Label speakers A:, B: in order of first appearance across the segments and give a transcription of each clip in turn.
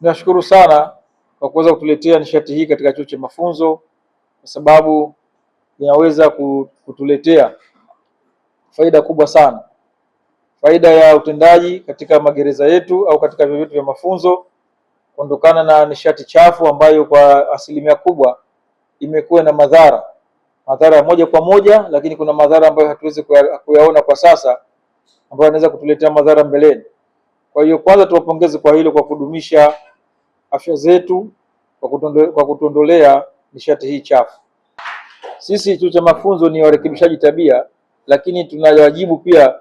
A: Tunashukuru sana kwa kuweza kutuletea nishati hii katika chuo cha mafunzo, kwa sababu inaweza kutuletea faida kubwa sana, faida ya utendaji katika magereza yetu au katika vyuo vyetu vya mafunzo, kuondokana na nishati chafu ambayo kwa asilimia kubwa imekuwa na madhara ya moja kwa moja, lakini kuna madhara ambayo hatuwezi kuyaona kwa sasa ambayo yanaweza kutuletea madhara mbeleni. Kwa hiyo kwanza tuwapongeze kwa hilo, kwa kudumisha afya zetu kwa kutuondolea nishati hii chafu. Sisi chuo cha mafunzo ni warekebishaji tabia, lakini tuna wajibu pia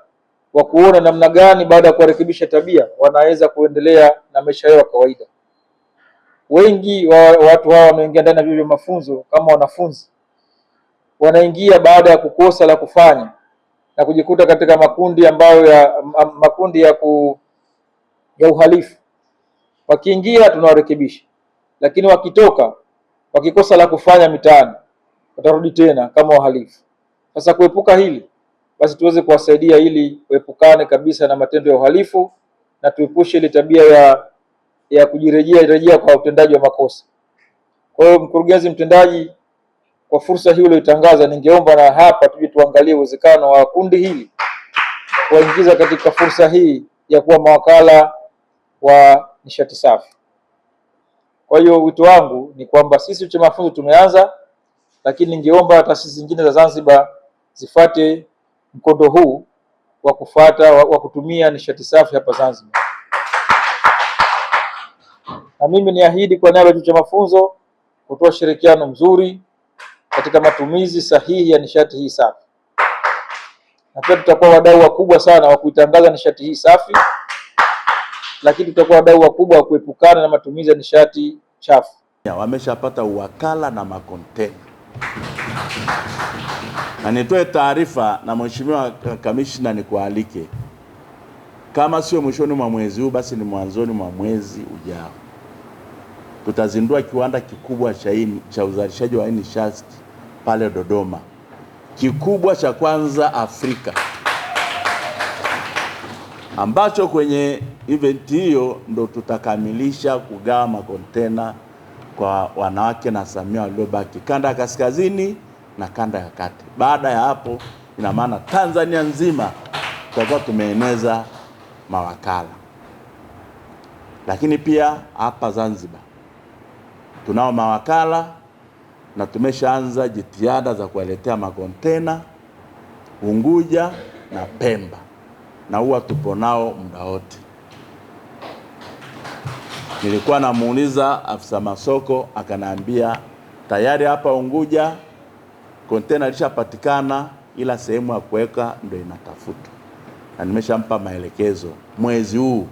A: wa kuona namna gani baada ya kuwarekebisha tabia wanaweza kuendelea na maisha yao ya kawaida. Wengi wa watu hawa wameingia ndani ya vyuo vya mafunzo kama wanafunzi, wanaingia baada ya kukosa la kufanya na kujikuta katika makundi ya uhalifu. Wakiingia tunawarekebisha, lakini wakitoka, wakikosa la kufanya mitaani, watarudi tena kama wahalifu. Sasa kuepuka hili, basi tuweze kuwasaidia ili kuepukane kabisa na matendo ya uhalifu na tuepushe ile tabia ya kujirejea kwa utendaji wa makosa. Kwa hiyo mkurugenzi mtendaji, kwa fursa hii uliyotangaza, ningeomba na hapa tuje tuangalie uwezekano wa kundi hili kuingiza katika fursa hii ya kuwa mawakala wa nishati safi. Kwa hiyo wito wangu ni kwamba sisi chuo cha mafunzo tumeanza, lakini ningeomba taasisi zingine za Zanzibar zifuate mkondo huu wa kutumia nishati safi hapa Zanzibar. Na mimi niahidi kwa niaba ya chuo cha mafunzo kutoa ushirikiano mzuri katika matumizi sahihi ya nishati hii safi, na pia tutakuwa wadau wakubwa sana wa kuitangaza nishati hii safi, lakini tutakuwa wadau wakubwa wa kuepukana na matumizi ya nishati chafu.
B: Wameshapata uwakala na makontena, na nitoe taarifa na Mheshimiwa Kamishna, nikualike kama sio mwishoni mwa mwezi huu, basi ni mwanzoni mwa mwezi ujao, tutazindua kiwanda kikubwa cha uzalishaji wa nishati pale Dodoma, kikubwa cha kwanza Afrika, ambacho kwenye event hiyo ndo tutakamilisha kugawa makontena kwa wanawake na Samia waliobaki kanda ya kaskazini na kanda ya kati. Baada ya hapo, ina maana Tanzania nzima tutakuwa tumeeneza mawakala. Lakini pia hapa Zanzibar tunao mawakala na tumeshaanza jitihada za kuwaletea makontena Unguja na Pemba, na huwa tupo nao muda wote. Nilikuwa namuuliza afisa masoko, akaniambia tayari hapa Unguja kontena lishapatikana, ila sehemu ya kuweka ndio inatafutwa, na nimeshampa maelekezo mwezi huu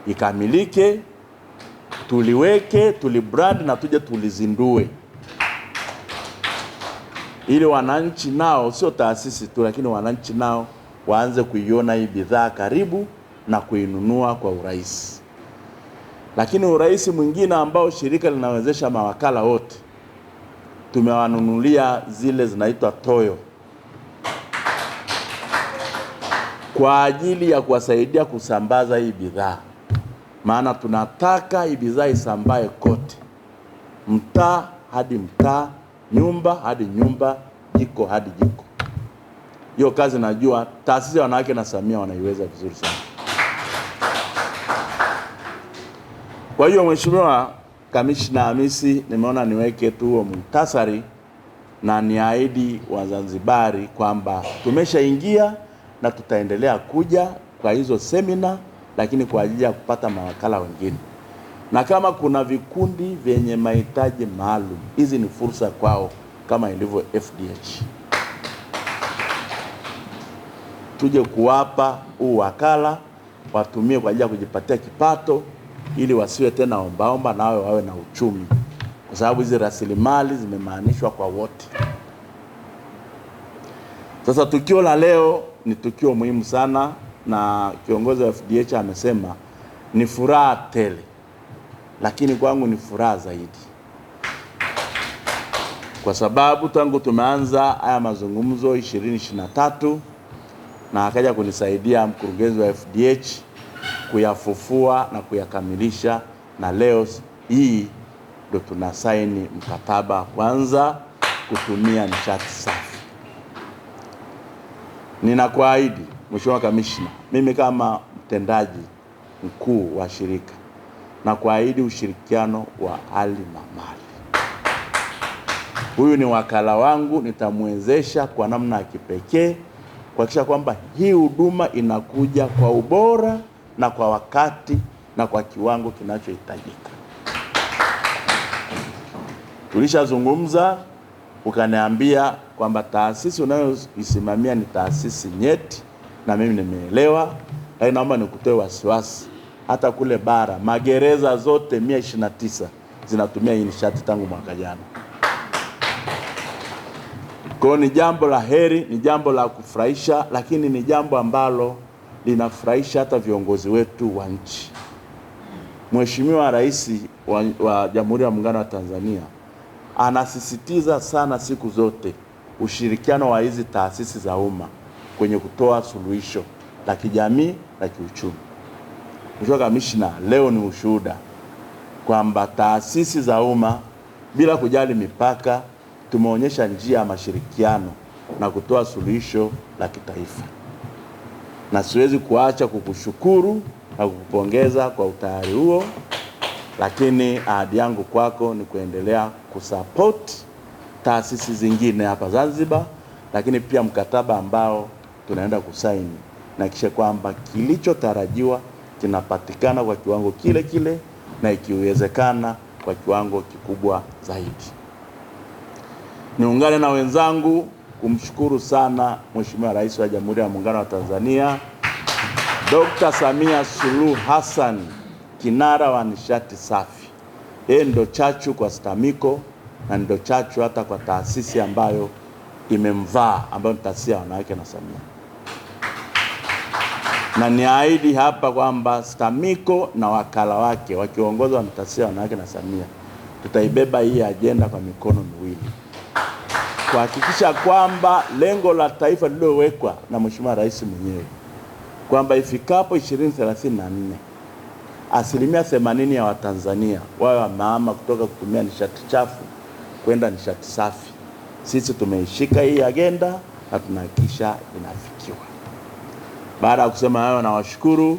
B: ikamilike, tuliweke, tulibrand na tuje tulizindue, ili wananchi nao, sio taasisi tu, lakini wananchi nao waanze kuiona hii bidhaa karibu na kuinunua kwa urahisi. Lakini urahisi mwingine ambao shirika linawezesha mawakala wote, tumewanunulia zile zinaitwa toyo kwa ajili ya kuwasaidia kusambaza hii bidhaa. Maana tunataka hii bidhaa isambae kote, mtaa hadi mtaa, nyumba hadi nyumba, jiko hadi jiko. Hiyo kazi najua taasisi ya wanawake na Samia wanaiweza vizuri sana. Kwa hiyo Mheshimiwa Kamishna Hamisi, nimeona niweke tu huo muhtasari na niahidi Wazanzibari kwamba tumeshaingia na tutaendelea kuja kwa hizo semina, lakini kwa ajili ya kupata mawakala wengine. Na kama kuna vikundi vyenye mahitaji maalum, hizi ni fursa kwao kama ilivyo FDH. Tuje kuwapa huu wakala watumie kwa ajili ya kujipatia kipato, ili wasiwe tena ombaomba na wawe na uchumi, kwa sababu hizi rasilimali zimemaanishwa kwa wote. Sasa tukio la leo ni tukio muhimu sana, na kiongozi wa FDH amesema ni furaha tele, lakini kwangu ni furaha zaidi, kwa sababu tangu tumeanza haya mazungumzo 2023 na akaja kunisaidia mkurugenzi wa FDH kuyafufua na kuyakamilisha na leo hii ndo tunasaini mkataba kwanza kutumia nishati safi. Ninakuahidi Mheshimiwa Kamishna, mimi kama mtendaji mkuu wa shirika na kuahidi ushirikiano wa hali na mali. Huyu ni wakala wangu, nitamwezesha kwa namna ya kipekee kuhakikisha kwamba hii huduma inakuja kwa ubora na kwa wakati na kwa kiwango kinachohitajika. Tulishazungumza, ukaniambia kwamba taasisi unayoisimamia ni taasisi nyeti, na mimi nimeelewa, lakini naomba nikutoe wasiwasi. Hata kule bara magereza zote 129 zinatumia hii nishati tangu mwaka jana. Kwa hiyo ni jambo la heri, ni jambo la kufurahisha, lakini ni jambo ambalo linafurahisha hata viongozi wetu wa nchi. Mheshimiwa Rais wa Jamhuri ya Muungano wa Tanzania anasisitiza sana siku zote ushirikiano wa hizi taasisi za umma kwenye kutoa suluhisho la kijamii na kiuchumi. Mheshimiwa Kamishna, leo ni ushuhuda kwamba taasisi za umma bila kujali mipaka tumeonyesha njia ya mashirikiano na kutoa suluhisho la kitaifa. Na siwezi kuacha kukushukuru na kukupongeza kwa utayari huo, lakini ahadi yangu kwako ni kuendelea kusupport taasisi zingine hapa Zanzibar, lakini pia mkataba ambao tunaenda kusaini na kisha kwamba kilichotarajiwa kinapatikana kwa kiwango kile kile na ikiwezekana kwa kiwango kikubwa zaidi. Niungane na wenzangu kumshukuru sana Mheshimiwa Rais wa Jamhuri ya Muungano wa Tanzania Dr. Samia Suluhu Hassan, kinara wa nishati safi. Yeye ndo chachu kwa STAMICO na ndo chachu hata kwa taasisi ambayo imemvaa, ambayo ni taasisi ya wanawake na Samia. Na niahidi hapa kwamba STAMICO na wakala wake wakiongozwa na taasisi ya wanawake na Samia tutaibeba hii ajenda kwa mikono miwili, kuhakikisha kwamba lengo la taifa lililowekwa na Mheshimiwa Rais mwenyewe kwamba ifikapo 2034 80% ya Watanzania wawe wamehama kutoka kutumia nishati chafu kwenda nishati safi. Sisi tumeishika hii agenda na tunahakikisha inafikiwa. Baada ya kusema hayo, nakushukuru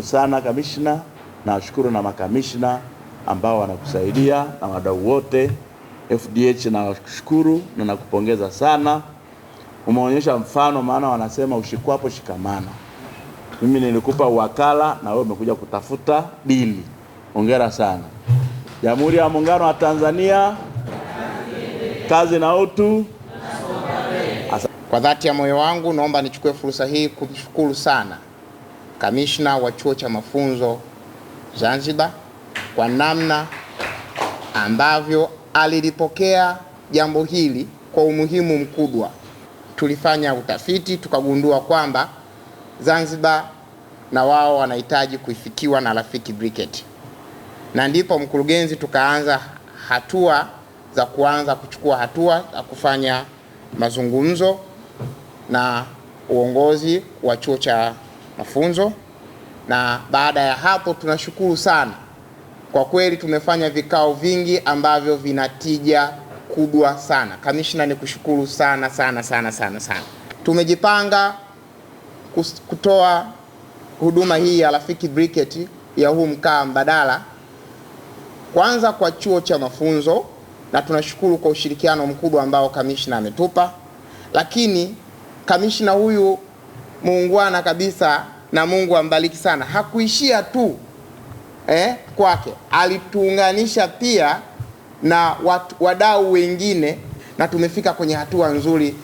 B: sana Kamishna, na washukuru na makamishna ambao wanakusaidia na wadau wote. FDH na washukuru na nakupongeza sana. Umeonyesha mfano, maana wanasema ushikwapo shikamana. Mimi nilikupa wakala na wewe umekuja kutafuta dili. Hongera sana. Jamhuri ya Muungano wa Tanzania, kazi na utu.
C: Kwa dhati ya moyo wangu naomba nichukue fursa hii kumshukuru sana Kamishna wa Chuo cha Mafunzo Zanzibar kwa namna ambavyo alilipokea jambo hili kwa umuhimu mkubwa. Tulifanya utafiti tukagundua kwamba Zanzibar na wao wanahitaji kuifikiwa na Rafiki Briquette. Na ndipo mkurugenzi tukaanza hatua za kuchukua hatua za kufanya mazungumzo na uongozi wa chuo cha mafunzo, na baada ya hapo tunashukuru sana. Kwa kweli tumefanya vikao vingi ambavyo vinatija kubwa sana. Kamishna, nikushukuru sana sana sana sana sana. Tumejipanga kutoa huduma hii ya Rafiki Briquette ya huu mkaa mbadala kwanza kwa chuo cha mafunzo, na tunashukuru kwa ushirikiano mkubwa ambao kamishna ametupa. Lakini kamishna huyu muungwana kabisa, na Mungu ambariki sana, hakuishia tu kwake, alituunganisha pia na wadau wengine, na tumefika kwenye hatua nzuri.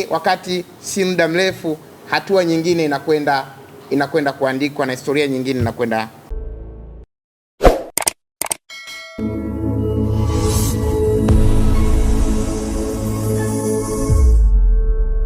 C: Wakati si muda mrefu hatua nyingine inakwenda kuandikwa na historia nyingine inakwenda